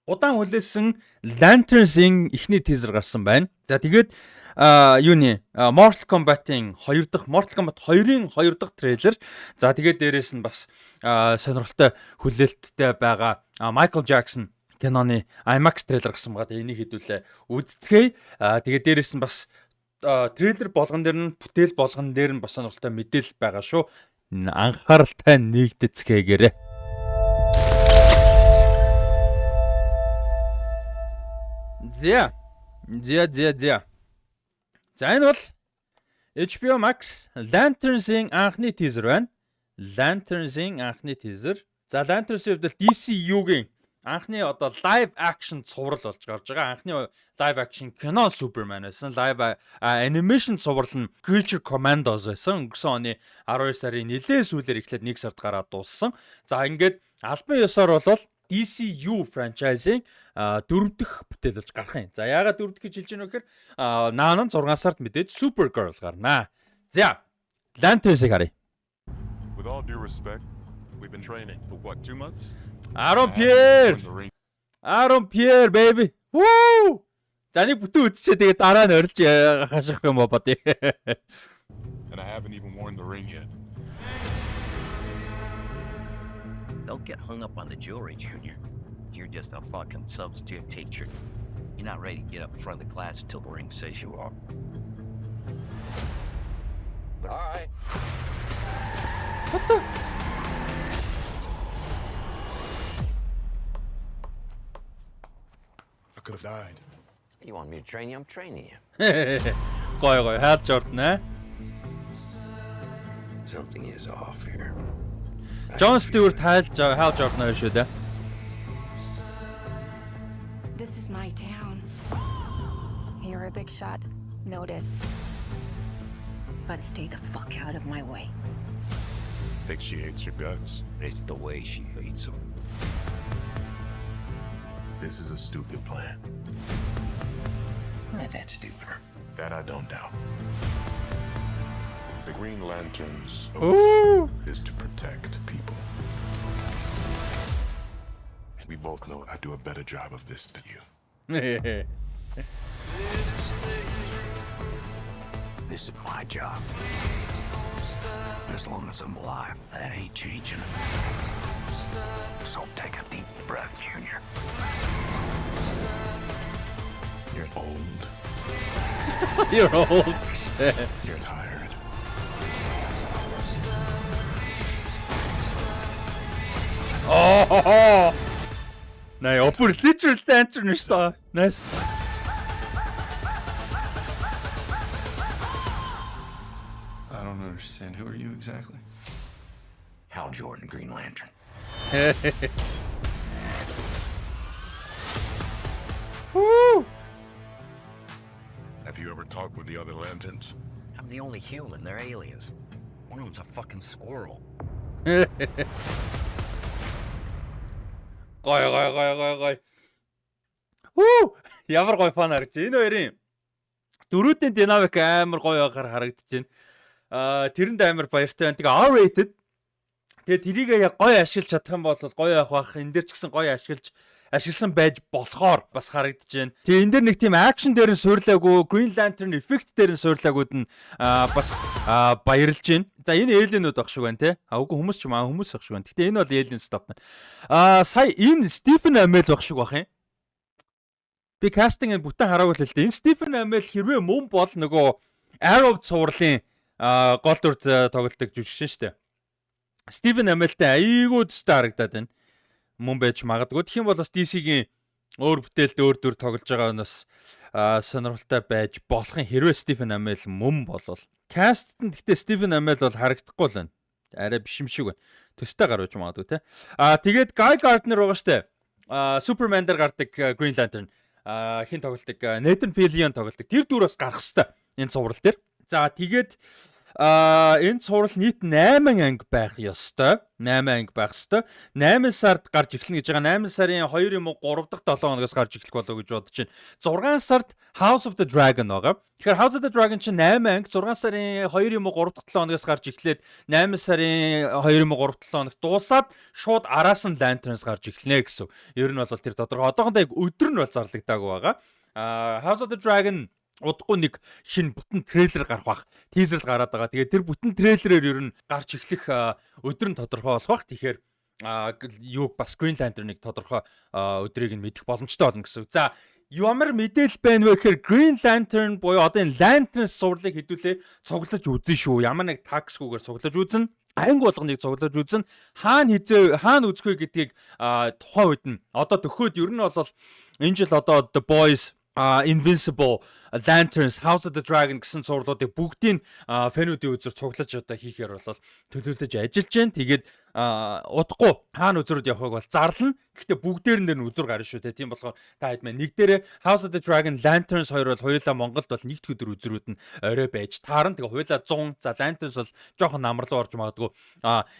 удаан хүлээсэн Lanterns-ийн эхний тизер гарсан байна. За тэгээд юуны Mortal Kombat-ийн 2 дахь Mortal Kombat 2-ын 2 дахь трейлер. За тэгээд дээрэс нь бас сонирхолтой хүлээлттэй байгаа Michael Jackson киноны IMAX трейлер гарсан байгаа. Энийг хэдүүлээ үздэхэй. Тэгээд дээрэс нь бас трейлер болгон дээр нь бүтээл болгон дээр нь бас сонирхолтой мэдээлэл байгаа шүү. Анхааралтай нэгдэцгээгээрэй. За энэ бол HBO Max Lanterns-ийн анхны тизер байна. Lanterns-ийн анхны тизер. За Lanterns-ийн хувьд DCU-гийн анхны одоо live action цуврал болж гарч байгаа. Анхны live action кино Superman байсан. Live animation цуврал нь Creature Commandos байсан. Өнгөрсөн оны 12 сарын нэлээд сүүлээр эхлээд 1 сард гараад дууссан. За ингээд албан ёсоор бол DCU franchise-ийн 4 дахь бүтээл болж гарах юм. За яагаад 4 дахь гэж хэлж байна вэ гэхээр наан нь 6 сард мэдээж Supergirl гарнаа. За Lanterns-ийг харъя. With all due respect, we've been training for what, 2 months? Aaron Pierre baby. Woo! За нэг бүтэн үзчихээ тэгээ дараа нь орилж хаших юм бод. And I haven't even worn the ring yet. Don't get hung up on the jewelry, Junior. You're just a fucking substitute teacher. You're not ready to get up in front of the class until the ring says you are. All right. What the? I could have died. You want me to train you? I'm training you. Гой Hal Jordan Something is off here. Jon Stewart Hal Jordan шүү дээ. This is my town. You're a big shot. Noted. But stay the fuck out of my way. Think she hates your guts. It's the way she hates them. This is a stupid plan. Not that stupider. That I don't doubt. The Green Lantern's Ooh. oath is to protect people. And we both know I do a better job of this than you. This is my job. As long as I'm alive, that ain't changing. So take a deep breath, Junior. You're old. You're old. You're tired. Oh. Nej, опор literal Lantern шүү. Nice. I don't understand. Who are you exactly? Hal Jordan, Green Lantern. Woo. Have you ever talked with the other Lanterns? I'm the only human. They're aliens. One of them's a fucking squirrel. Гой. Вүү! Ямар гой фан харагч. Энэ хоёрын дөрүүдийн динамик амар гоё харагдаж байна. Тэрэнд амар баяртай байна. Тэгээ R-rated. Тэгээ тэрийг яг гоё ашиглаж чадах юм бол гоё явах бах. Энд дээр ч гэсэн гоё ашигласан байж болохоор бас харагдаж байна. Тэгээ энэ дээр нэг тийм акшн дээр нь суурлаагүй, Green Lantern effect дээр нь суурлаагууд нь бас баярлж байна. За энэ alienуд баг шиг байна те. Үгүй хүмүүс ч юм хүмүүс баг шиг байна. Гэтэ энэ бол alien stuff байна. Сая энэ Stephen Amell баг шиг бах юм. Би кастинг бүтэн хараагүй л дээ. Энэ Stephen Amell хэрвээ мөн бол нөгөө Arrow цувралын гол дүрд тоглолтог жүжигчин шүү дээ. Stephen Amell-тэй айгуу дэстэй харагдаад байна. Мөн байж магадгүй. Тэгэх юм бол бас DC-гийн өөр бүтээлд өөр дүр тоглож байгаа нь бас сонирхолтой байж болох юм. Хэрвээ Stephen Amell мөн болвол. Кастт нь гэхдээ Stephen Amell бол харагдахгүй л байна. Арай биш юм шиг байна. Төстэй гарч магадгүй те. Тэгээд Guy Gardner байгаа штэ. Superman дээр гардаг Green Lantern хин тоглолтог Nathan Fillion тоглолтог. Тэр дүр бас гарах хэвээр энэ цуврал дээр. За тэгээд энэ цуврал нийт 8 анги байх ёстой. 8 анги байх ёстой. 8 сард гарч эхэлнэ гэж байгаа. 8 сарын 2 юм уу 3 дахь 7 хоногоос гарч эхлэх болов гэж бодож байна. 6 сард House of the Dragon байгаа. Тэгэхээр House of the Dragon чинь 8 анги 6 сарын 2 юм уу 3 дахь 7 хоногоос гарч эхлээд 8 сарын 2 юм уу 3 дахь 7 хоногт дуусаад шууд араас нь Lanterns гарч эхлэнэ гэсэн. Ер нь бол тэр тодорхой. Одоохондоо яг өдөр нь бол зарлагдаагүй байгаа. House of the Dragon удахгүй нэг шинэ бүтэн трейлер гарах бах. Тизер гараад байгаа. Тэгээд тэр бүтэн трейлерээр ер нь гарч эхлэх өдөр нь тодорхой болох бах. Тэгэхээр юу бас Green Lantern-ыг тодорхой өдрийг нь мэдэх боломжтой болно гэсэн. За ямар мэдээлэл байна вэ гэхээр Green Lantern буюу одоо энэ Lanterns сурлыг хэдүүлээ цуглаж үзэн шүү. Ямар нэг таксгүйгээр цуглаж үзэн. Анги болгоныг цуглаж үзэн. Хаана үзэх вэ гэдгийг тухайн үед нь одоо төхөөд ер нь бол энэ жил одоо The Boys Invincible, Lanterns, House of the Dragon гэсэн зурлуудыг бүгдийг фэнүүдийн үзэр цуглаж одоо хийхээр бол төлөвлөж ажиллаж байна. Тэгээд удахгүй хаана үзрүүд явахыг бол зарлана. Гэхдээ бүгдээр нь үзүр гарна шүү те. Тийм болохоор та хэд мэн нэг дээрээ House of the Dragon, Lanterns хоёр бол хоёулаа Монголд бол нэгд өдөр үзрүүд нь орой байж таарна. Тэгээ хоёулаа 100. За Lanterns бол жоохон намралуу орж магадгүй.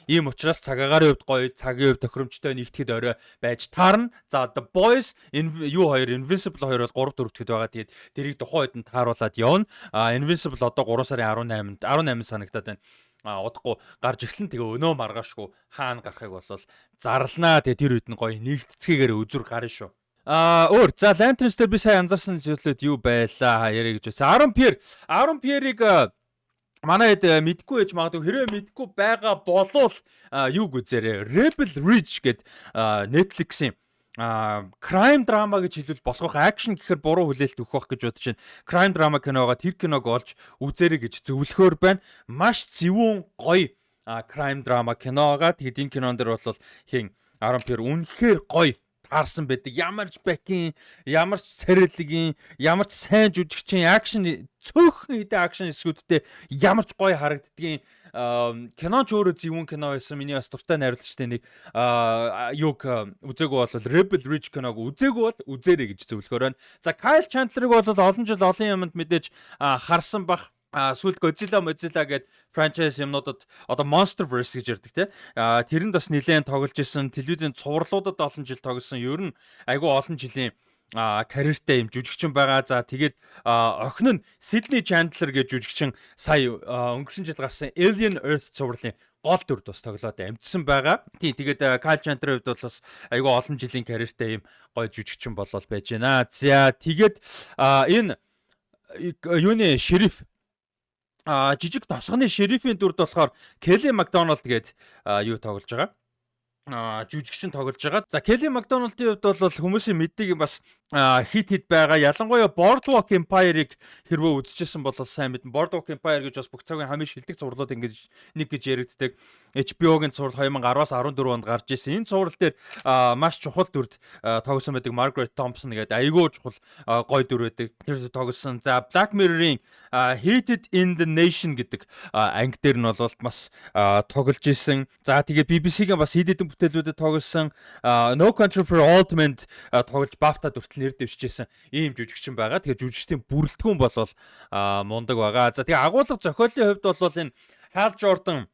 Ийм учраас цагаагаар хувьд гоё, цагийн хувьд тохиромжтой нэгтгэд орой байж таарна. За The Boys юу хоёр Invincible хоёр бол 3 4 байгаа. Тэгээд тэрийг тухайн үед нь тааруулаад явна. Invincible одоо 3 сарын 18-нд 18 санагдаад байна. Удахгүй гарч эхлэн тэгээ өнөө маргаашгүй хаана гарахыг болол зарлнаа. Тэгээ тэр үед нь гоё нэгтцгээгээр үзүр гарна шүү. Өөр за Lanterns дээр би сайн анзаарсан зүйлүүд юу байлаа яриа гэж байсан. Aaron Pierre-ыг манай хэд мэдгүй байж магадгүй хэрэг мэдгүй байгаа болов юу гүзээрээ Rebel Ridge гэд Netflix-ийн crime drama гэж хэлвэл болох байх. Action гэхээр буруу хүлээлт өгөх байх гэж бодож байна. Crime drama киногоо тэр киног олж үзээрэй гэж зөвлөхөөр байна. Маш зөвүүн гоё crime drama киногаа. Тэгээд энэ кинон дээр бол хин Aaron Pierre үнэхээр гоё таарсан байдаг. Ямар ч бакин, ямар ч царилгийн, ямар ч сайн жүжигчийн акшн цөөхөн хэдэн акшн эсгүүдтэй ямар ч гоё харагддгийн киноч өөрөө зөвүүн кино байсан. Миний бас дуртай найруулагчтай нэг юг үзээгүй бол Rebel Ridge киног үзээгүй бол үзээрэй гэж зөвлөхөөр байна. За Kyle Chandler-ыг бол олон жил олон юмд мэдээж харсан бах. Сүүлд Godzilla гэд франчайз юмнуудад одоо Monsterverse гэж ярддаг те. Тэрэнд бас нэлээд тоглож исэн. Телевизийн цувралуудад олон жил тоглосон. Ер нь айгүй олон жилийн карьертэй юм жүжигчин байгаа. За тэгээд охин нь Sydney Chandler гэж жүжигчин сая өнгөрсөн жил гарсан Alien Earth цувралын гол дүрд бас тоглоод амжсан байгаа. Тийм тэгээд Kyle Chandler-ийн хувьд бол бас айгүй олон жилийн карьертэй юм гоё жүжигчин болол байж байна. За тэгээд энэ юуны шериф жижиг тосгоны шерифийн дүрд болохоор Kelly MacDonald гээд юу тоглож байгаа. Жүжигчин тоглож байгаа. За Kelly MacDonald-ийн хувьд бол хүмүүсийн мэддэг юм бас хит байгаа. Ялангуяа Boardwalk Empire-ыг хэрвээ үзчихсэн бол сайн мэднэ. Boardwalk Empire гэж бас бүх цагийн хамгийн шилдэг зурлууд ингэж нэг гэж яригддаг. HBO-гийн зураг 2010-аас 14 онд гарч ирсэн. Энэ зураг дээр маш чухал дүрд тоглосон байдаг. Margaret Thompson гэдэг айгүй чухал гоё дүр байдаг. Тэр тоглосон. За Black Mirror-ийн Hated in the Nation гэдэг анги дээр нь бол бас тоглож ирсэн. За тэгээ BBC-гийн бас хэд хэдэн бүтээлүүдэд тоглосон. No Country for Old Men тоглож BAFTA дүртэл нэр дэвшижсэн ийм жүжигчин байгаа. Тэгээ жүжигчдийн бүрэлдэхүүн бол мундаг байгаа. За тэгээ агуулга зохиолын хувьд бол энэ Hal Jordan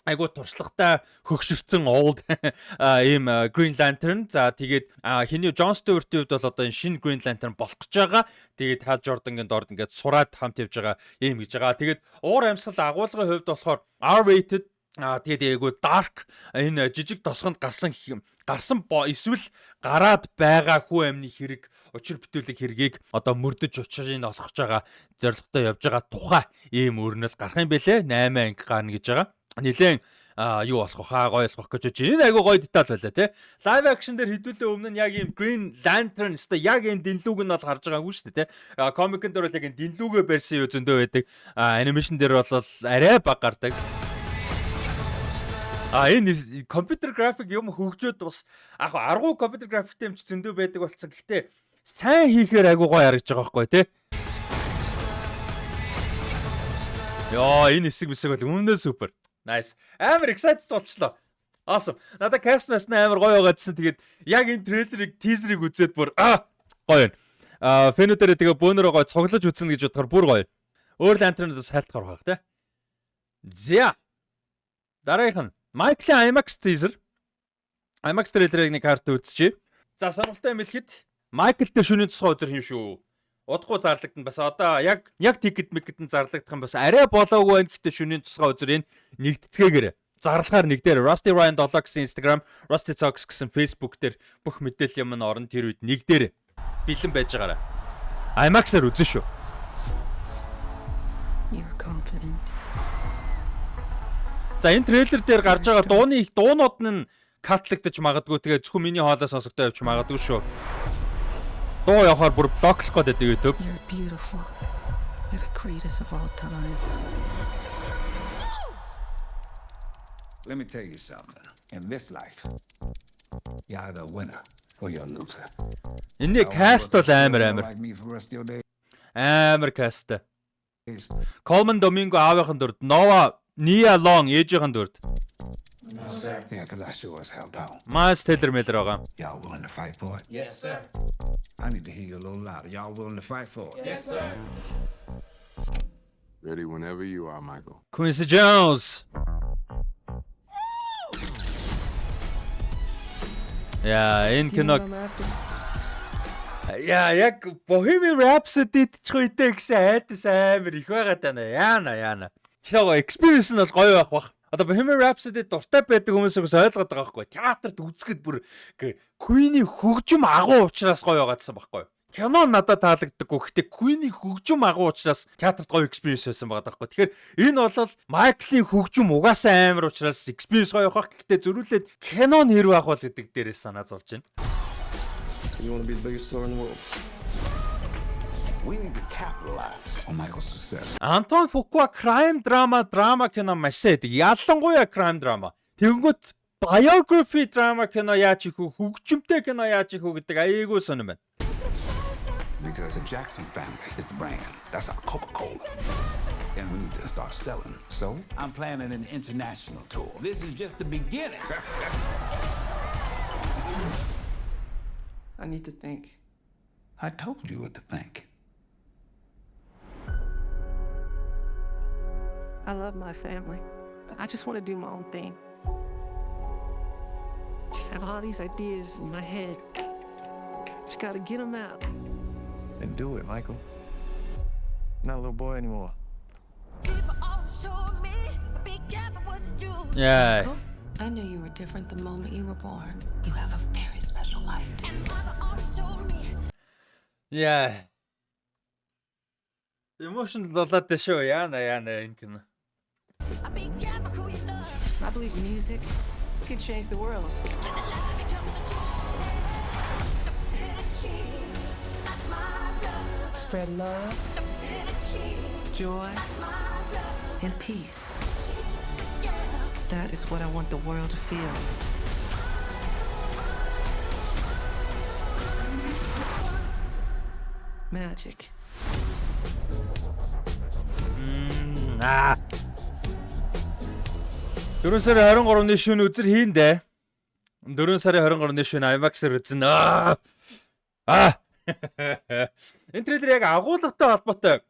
айгуу туршлагатай хөгшөрцөн old ийм Green Lantern. За тэгээд хиний John Stewart-ийн хувьд бол одоо энэ шинэ Green Lantern болох гэж байгаа. Тэгээд Hal Jordan-гийн дорд ингээд сураад хамт явж байгаа ийм гэж байгаа. Тэгээд уур амьсгал агуулгын хувьд болохоор R-rated тэгээд айгуу dark энэ жижиг тосгонд гарсан эсвэл гараад байгаа хүү амны хэрэг учир бүтээлэг хэргийг одоо мөрдөж учрыг олгож байгаа зорилготой явж байгаа тухай ийм өрнөл гарах юм бэлээ. 8 анги гарна гэж байгаа. Нилээн юу болох вэ? Гоё болох гэж байна. Энэ айгуу гоё деталь байлаа тий. Live action дээр хэдүүлээ өмнө нь яг ийм Green Lantern өстой яг энэ дэнлүүг нь бол харж байгаагүй шүү дээ тий. Комикэн дээр бол яг энэ дэнлүүгээ барьсан юу зөндөө байдаг. Анимашн дээр бол арай баг гардаг. Энэ компьютер график юм хөгжөөд бас аргуу компьютер графиктэй юм ч зөндөө байдаг болсон. Гэхдээ сайн хийхээр айгуу гоё харагдаж байгаа байхгүй тий. Яа, энэ хэсэг бол өмнөө супер. Nice. Амар excited болчлоо. Awesome. Надаа cast бас амар гоё байгаадсэн. Тэгээд яг энэ трейлерыг, teaser-ыг үзээд бүр гоё байна. Фэнүүдэрээ тэгээ бөөнөрөө гоё цоглож үзнэ гэж бодохоор бүр гоё. Өөр Lantern-д сайлтгаар байх тий. За. Дараагийнх нь Майклийн IMAX teaser. IMAX трейлерыг нэг харт үзчихье. За сонирхолтой юм хэлэхэд Майкл дээр шөнийн тусгай өдөр хийн шүү. Удахгүй зарлагдана бас одоо яг тикет мэгтэн зарлагдах юм бас арай болоогүй байна. Гэхдээ шөнийн тусгай өдөр энэ нэгтцгээгээр зарлахаар нэг дээр Rusty Ryan 7 гэсэн Instagram, Rusty Talks гэсэн Facebook дээр бүх мэдээлэл юм нь орно. Тэр үед нэг дээр бэлэн байж байгаарай. IMAX-аар үзэн шүү. You're confident. За энэ трейлер дээр гарч байгаа дуунууд нь катлагдаж магадгүй тэгээ зөвхөн миний хоолой сонсогдоо явж магадгүй шүү. Дуу явахаар бүр блоклох гээд байдаг YouTube. You're beautiful. You're the greatest of all time. Let me tell you something. In this life, you're either a winner or you're a loser. Энэний каст бол амар. Like me for the rest of your days. Амар каст. Coleman Domingo аавынхан дүрд, Nova Nia Long ээжийнхэн дүрд. Yeah, because I sure as hell don't. Miles Teller Miller байгаа. Y'all willing to fight for it? Yes, sir. I need to hear you a little louder. Y'all willing to fight for it? Yes, sir. Ready whenever you are, Michael. Quincy Jones. Яа, энэ киног яг Bohemian Rhapsody-д ч үедээ гэсэн айдас амар их байгаад байна. Яана. Тэгэхээр experience нь бол гоё байх бах. Одоо Bohemian Rhapsody дуртай байдаг хүмүүсээс ойлгоод байгаа байхгүй. Театрт үзэхэд бүр Queen-ийн хөгжим агуу учраас гоё байгаадсан байхгүй. Кино надад таалагддаггүй. Гэхдээ Queen-ийн хөгжим агуу учраас театрт гоё experience байсан байгаа байхгүй. Тэгэхээр энэ бол Michael-ийн хөгжим угаасаа амар учраас experience гоё байх. Гэхдээ зөрүүлээд кино нь хэрэг байх бол гэдэг дээрээс санаа зовж байна. You want to be the biggest star in the world? We need to capitalize on Michael's success. Антон Фукуа crime drama кино маш сайд. Ялангуяа crime drama. Тэгэнгүүт biography drama кино яаж их үү, хөгжимтэй кино яаж их үү гэдэг аяйгуу сонирм байна. Because the Jackson family is the brand. That's our Coca-Cola. And we need to start selling. So I'm planning an international tour. This is just the beginning. I need to think. I told you what to think. I love my family, but I just want to do my own thing. Just have all these ideas in my head. Just gotta get them out. Then do it, Michael. Not a little boy anymore. Yeah. I knew you were different the moment you were born. You have a very special life. Yeah. Emotional болоод шүү. Яана энэ кино. I believe music can change the world. Spread love, joy, and peace. That is what I want the world to feel. Magic. Дөрөв сарын 23-ны шөнө үзэр хийндэ. 4 сарын 23-ны шөнө IMAX-аар үзнэ. Энэ трейлер яг агуулгатай холбоотой.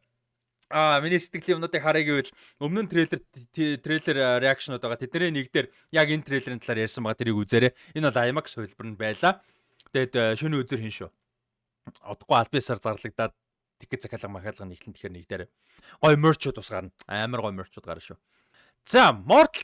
Миний сэтгэлийн юмнуудыг харъя гэвэл өмнө нь трейлер реакшнууд байгаа. Тэдний нэг дээр яг энэ трейлерын талаар ярьсан байгаа. Тэрийг үзээрэй. Энэ бол IMAX хөлбөр нь байлаа. Тэгээд шөнө үзэр хийн шүү. Одохгүй альбисаар зарлагдаад тикет захиалга махалга нэглэн тэгэхээр нэг дээр гоё мерчүүд ус гарна. Амар гоё мерчүүд гарна шүү. За, Mortal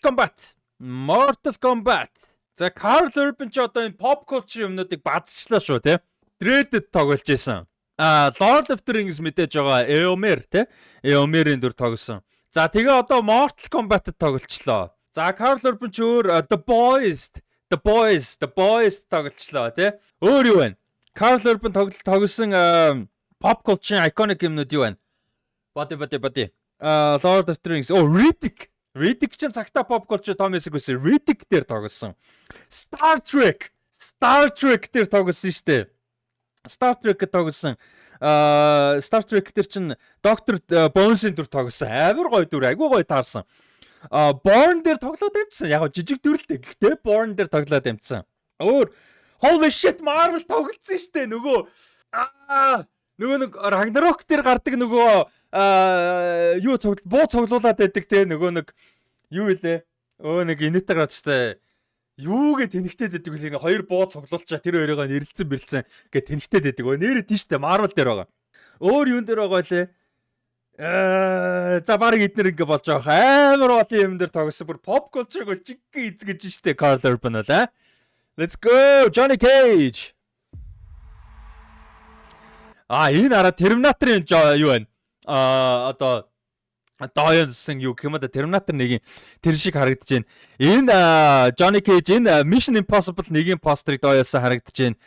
Kombat. За, Carl Urban ч одоо энэ pop culture юмнуудыг базчлаа шүү, тий. Dreaded тоглож байсан. Lord of the Rings мэдээж байгаа Eomer тий. Eomer-ийн дүр тоглосон. За, тэгээ одоо Mortal Kombat-д тоглолчлоо. За, Carl Urban ч өөр The Boys тоглолчлоо тий. Өөр юу вэ? Carl Urban тоглосон pop culture iconic юмнууд юу вэ? Body. Lord of the Rings. Riddick ч цагта pop culture Tom Hanks гэсэн Riddick дээр тоглосон. Star Trek дээр тоглосон шүү дээ. Star Trek тоглосон. Star Trek дээр чинь Dr. Bones-ийн дүр тоглосон. Амар гоё дүр, айгүй гоё таарсан. Born дээр тоглоод амжсан. Яг жижиг дүрлэлтэй. Гэхдээ Born дээр тоглоод амжсан. Өөр holy shit Marvel тоглосон шүү дээ. Нөгөө нэг Ragnarok дээр гардаг нөгөө буу цуглуулад байдаг те нөгөө нэг Юу илээ? Нэг инэтэр гацтай юугээ тэнэгтэй дэдэг үл ингээ хоёр буу цуглуулчаа тэр хоёроо нэрлэлцэн гэ тэнэгтэй дэдэг. Нэрээ тийштэй Marvel дээр байгаа. Өөр юун дээр байгаа лээ? За баг эднэр ингээ болж байгаа. Амар олон юм дээр тоглосон. Бүр pop culture-г бол чиггээ эзгэж штэ Carl Urban бол аа. Let's go Johnny Cage. Энэ араа Terminator-ын юу вэ? Одоо Дайонсэн юу гэмэд Terminator 1-ийн тэр шиг харагдаж байна. Энэ Johnny Cage энэ Mission Impossible 1-ийн постерыг дооёолсон харагдаж байна.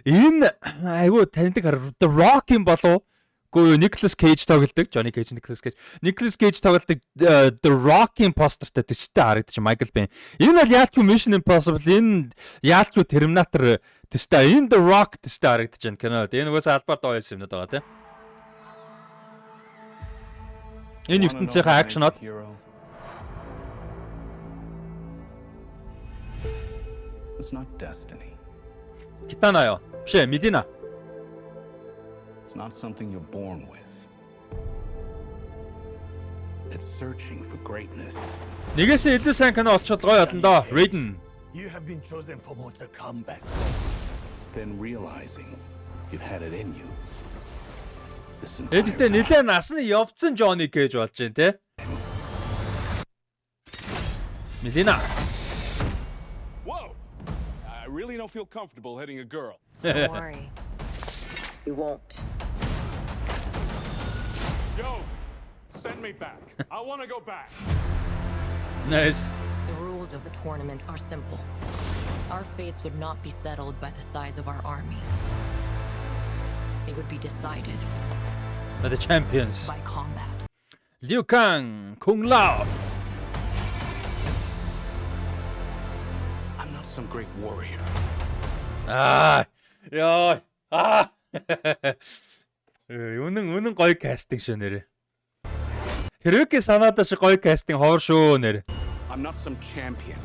Энэ айгуу таньдаг The Rock-ийн болов уу? Nicolas Cage тоглодог. Johnny Cage, Nicolas Cage тоглодог The Rock-ийн постертэй төстэй харагдаж Michael Bay. Энэ бол яалч Mission Impossible, энэ яалч Terminator төстэй. Энэ The Rock төстэй харагдаж байна кинод. Энэ угаасаа албаар дооёолсон юмнууд байгаа тийм. Энэ ертөнцийн акшнод It's not destiny. Китана ёо. Биш ээ, Медина. It's not something you're born with. It's searching for greatness. Нэгээсээ илүү сайн кино олчиход гоё болно доо. Raiden. You have been chosen for mortal combat. Then realizing you've had it in you. Эдгээр нэлээд насны явцсан Johnny Cage болж байна те. Медина. Whoa! I really don't feel comfortable hitting a girl. Don't worry. You won't. Yo, send me back. I want to go back. Nice. The rules of the tournament are simple. Our fates would not be settled by the size of our armies. They would be decided By the champions. by combat. Liu Kang, Kung Lao. I'm not some great warrior. Яа. Үнэн гоё кастинг шүү нэрэ. Хэрэгээ санаадаа шиг гоё кастинг ховор шүү нэрэ. I'm not some champion.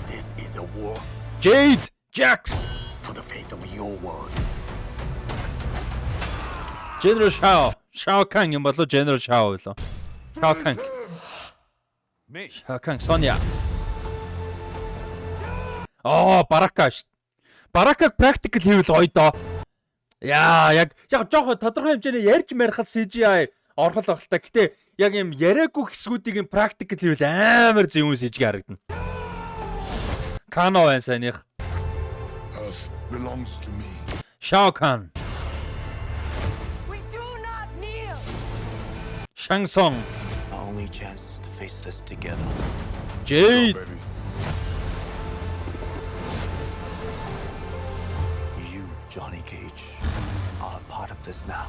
This is a war Jade, Jax, for the fate of your world. General Shao Kahn юм болоо General Shao болоо. Shao Kahn. Shao Kahn Sonya. Барака шүү. Баракаг practical хийвэл гоё доо. Яа, яг жоохон тодорхой хэмжээний ярьж марихад CGI орхол орхолтой. Гэтэ яг юм яриаггүй хэсгүүдийг practical хийвэл амар зөвүүн CGI харагдана. Kano байна сайных. Earth belongs to me. Shao Kahn. We do not kneel. Shang Tsung. Our only chance is to face this together. Jade. You, Johnny Cage, are a part of this now.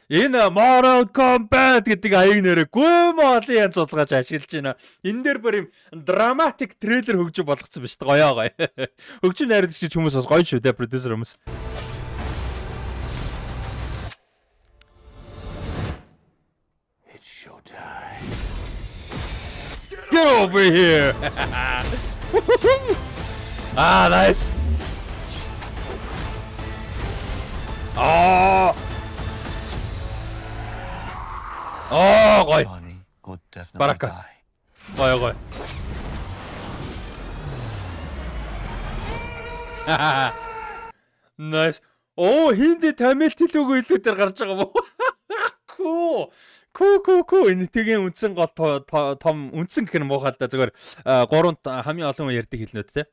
Энэ Mortal Kombat гэдэг аяг нэрээ моолын янз цулгаж ашиглаж байна. Энэ дээр бүр юм драматик трейлер хөгжиж болгоцсон ба шүү дээ. Гоё. Хөгжим найруулагч хүмүүс бас гоё шүү дээ, продюсер хүмүүс. It's showtime. Get over here. Nice. Гоё. Johnny will definitely Baraka. die. Гоё. Nice. Хиндэ тамил төлөвгүй илүү дээр гарч байгаа мó. Куу. Энэ тэгийн үндсэн гол том үндсэн гэх нь муухай л да. Зүгээр 3-т хамгийн олон ярьдаг хэлнүүд те.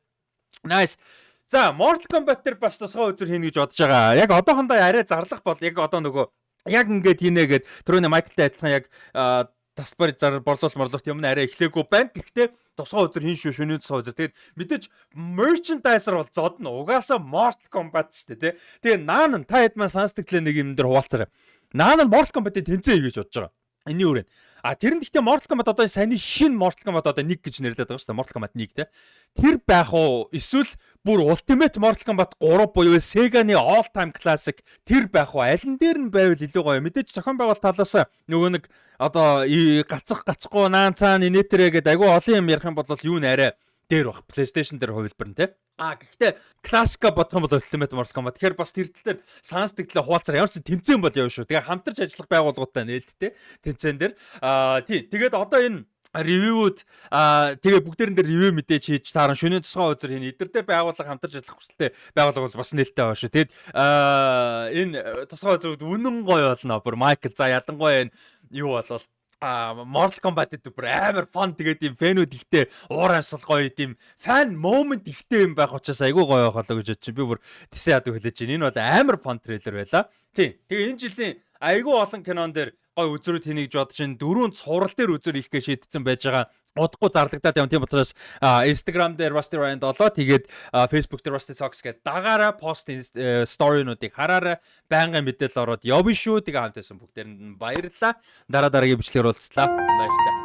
Nice. За, Mortal Kombat дээр бас тусгай үзүр хийнэ гэж бодож байгаа. Яг одоохондоо арай зарлах бол яг одоо нөгөө яг ингээд хийнэ гэд түрүүний Майклтай адилхан яг тасбар борлуулалт юм арай эхлээгүй байна. Гэхдээ тусгай үзүр хийн шүү шөнийн тусгай үзүр. Тэгээд мэдээж merchandiser бол зодно. Угаасаа Mortal Kombat шүү дээ, тий. Тэгээ наан та хэд маань сонсдог тлээ нэг юм дээр хуваалцараа. Наан Mortal Kombat-ийн тэнцээ хийж бодож байгаа. Эний үрэн. Тэр нь гэхдээ Mortal Kombat одоо саяны шинэ Mortal Kombat одоо 1 гэж нэрлэдэг байгаа шүү дээ. Mortal Kombat 1 те. Тэр байх уу? Эсвэл бүр Ultimate Mortal Kombat 3 буюу Sega-ны all time classic тэр байх уу? Аль нь дээр нь байвал илүү гоё. Мэдээж зохион байгуулалт талаас нөгөө нэг одоо гацхгүй наан цаана инээтрээ гэдэг айгүй олон юм ярих юм бол юу нэ арай дээр баг. PlayStation дээр хувилбар нь тий. Гэхдээ классика бодох юм бол Ultimate Mortal Kombat. Тэгэхээр бас тэр дээр санаас тэгтлээ хуваалцаар ямар ч тэмцээн бол явна шүү. Тэгээ хамтарч ажиллах байгууллагуудтай нээлттэй тэмцээн дээр. Тий. Тэгээд одоо энэ ревюуд тэгээ бүгдээрэн дээр ревю мэдээж хийж тааран шөнийн тусгай үзэр хийнэ. Эдгээр дээр байгууллага хамтарч ажиллах хүсэлтэй байгууллага бол бас нээлттэй байна шүү. Тэгэд энэ тусгай үзүүд үнэн гоё болно. Бүр Майкл за ялангуяа энэ юу болвол Mortal Kombat гэдэг бүр амар фан тэгээд юм фэнүүд ихтэй уур амьсгал гоё юм фан момент ихтэй юм байх учраас айгүй гоё байх болоо гэж бодчих. Би бүр тийсээ яд хүлээж байна. Энэ бол амар фан трейлер байла. Тийм. Тэгээ энэ жилийн айгүй олон кинон дээр гоё үзрүүд хийнийг гэж бодож байна. 4 цуврал дээр үзэр их гэж шийдсэн байж байгаа. Удахгүй зарлагдаад явна. Тийм учраас Instagram дээр Rusty Ryan 7 тэгээд Facebook дээр Rusty Socks гэдэг дагаараа пост сторинуудыг хараарай. Байнгын мэдээлэл ороод явна шүү. Тэгээ хамт байсан бүгдээрэнд баярлалаа. Дараагийн бичлэгээр уулзлаа. Баярлалаа.